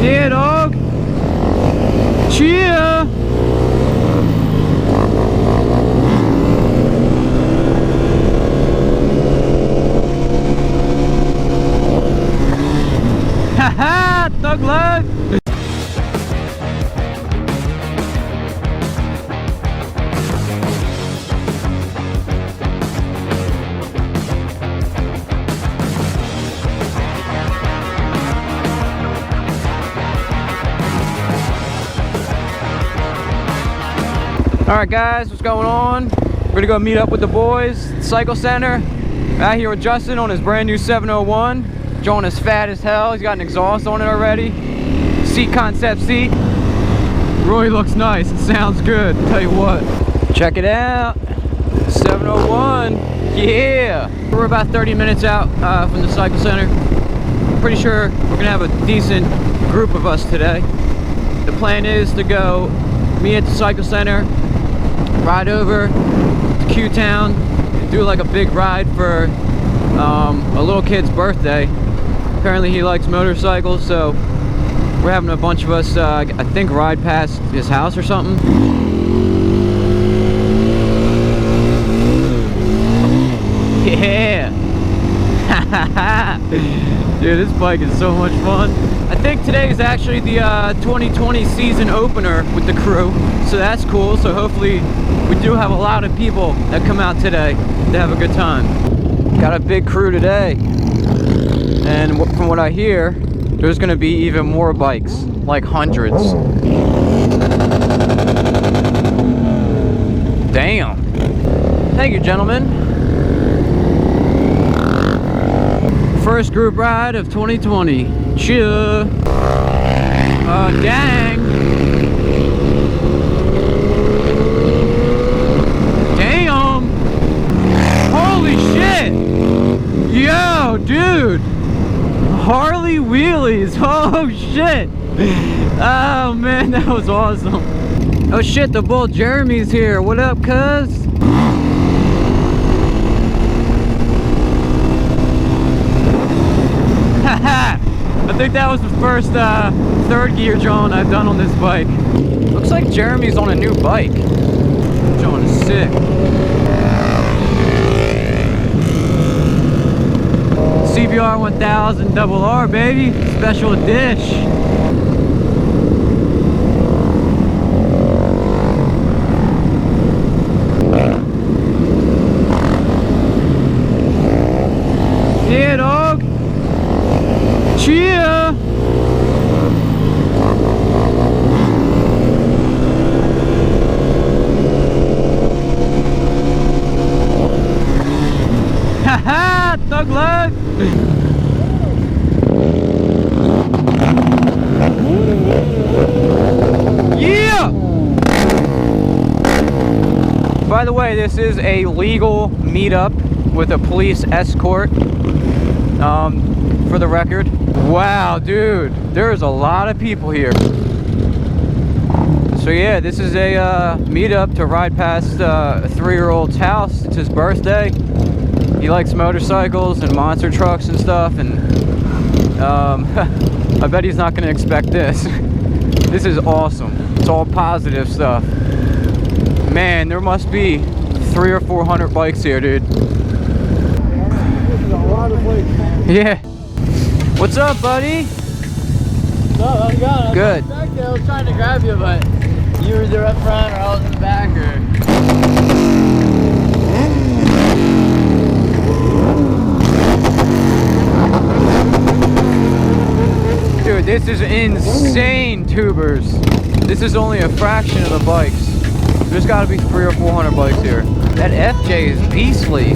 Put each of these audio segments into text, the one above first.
Yeah, dog. Cheer. Haha, thug life. Alright guys, what's going on? We're gonna go meet up with the boys at the Cycle Center. Out here with Justin on his brand new 701. John is fat as hell, he's got an exhaust on it already. Seat concept seat. Really looks nice, it sounds good, I'll tell you what. Check it out, 701, yeah! We're about 30 minutes out from the Cycle Center. Pretty sure we're gonna have a decent group of us today. The plan is to go meet at the Cycle Center, ride over to Quakertown, do like a big ride for a little kid's birthday. Apparently he likes motorcycles, so we're having a bunch of us, I think, ride past his house or something. Yeah! Dude, this bike is so much fun. I think today is actually the 2020 season opener with the crew, so that's cool. So hopefully we do have a lot of people that come out today to have a good time. Got a big crew today, and from what I hear, there's gonna be even more bikes, like hundreds. Damn. Thank you, gentlemen. First group ride of 2020. Cheer. Gang. Damn. Holy shit. Yo, dude. Harley wheelies. Oh shit. Oh man, that was awesome. Oh shit, the bull Jeremy's here. What up, cuz? I think that was the first third gear John I've done on this bike. Looks like Jeremy's on a new bike. John is sick. CBR 1000 double R, baby. Special dish. Yeah, dog. Cheer! Haha! Thug life! Yeah! By the way, this is a legal meetup with a police escort. For the record. Wow, dude, there's a lot of people here. So yeah, this is a meetup to ride past a 3-year-old's house. It's his birthday. He likes motorcycles and monster trucks and stuff, and I bet he's not gonna expect this. This is awesome. It's all positive stuff. Man, there must be 300 or 400 bikes here, dude. This is a lot of bikes, man. Yeah. What's up, buddy? No, how's it going? Good. Back there, I was trying to grab you, but you were either up front or I was in the back, or... Dude, this is insane, tubers. This is only a fraction of the bikes. There's gotta be 300 or 400 bikes here. That FJ is beastly.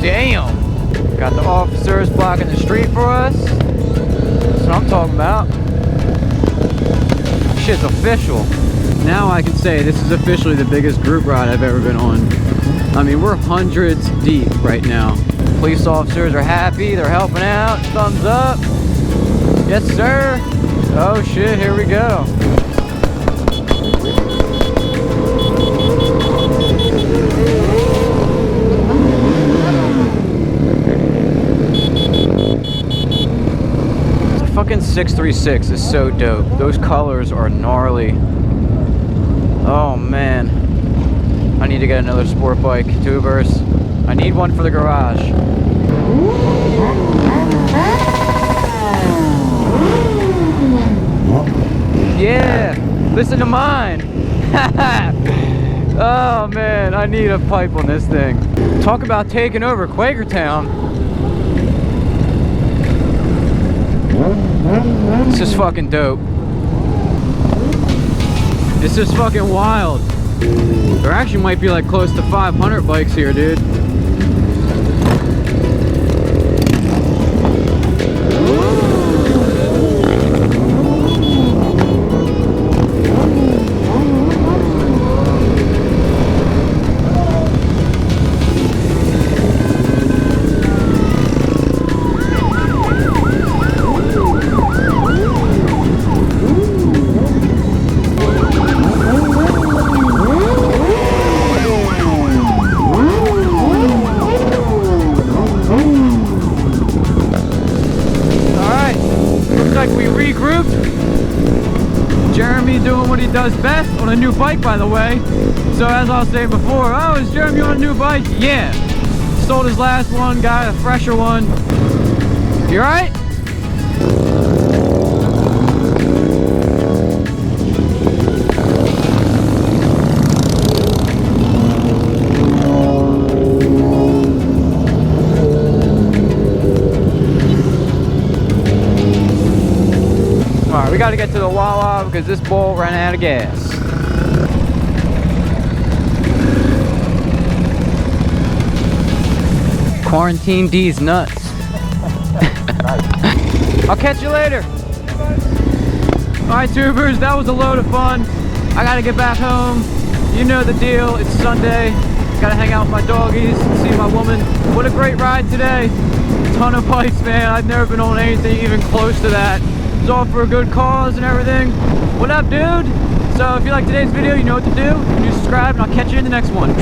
Damn! Got the officers blocking the street for us. That's what I'm talking about. Shit's official. Now I can say this is officially the biggest group ride I've ever been on. I mean, we're hundreds deep right now. Police officers are happy, they're helping out. Thumbs up. Yes, sir. Oh shit, here we go. 636 is so dope. Those colors are gnarly. Oh man, I need to get another sport bike, tubers. I need one for the garage. Yeah, listen to mine. Oh man, I need a pipe on this thing. Talk about taking over Quakertown. This is fucking dope. This is fucking wild. There actually might be like close to 500 bikes here, dude. Jeremy doing what he does best on a new bike, by the way. So as I was saying before, oh, is Jeremy on a new bike? Yeah. Sold his last one, got a fresher one. You alright? Alright, we gotta get to the Wawa because this bull ran out of gas. Quarantine D's nuts. I'll catch you later. Alright, tubers, that was a load of fun. I gotta get back home. You know the deal, it's Sunday. Gotta hang out with my doggies, see my woman. What a great ride today. Ton of bikes, man. I've never been on anything even close to that. It's all for a good cause and everything. What up, dude? So if you like today's video, you know what to do. You subscribe and I'll catch you in the next one.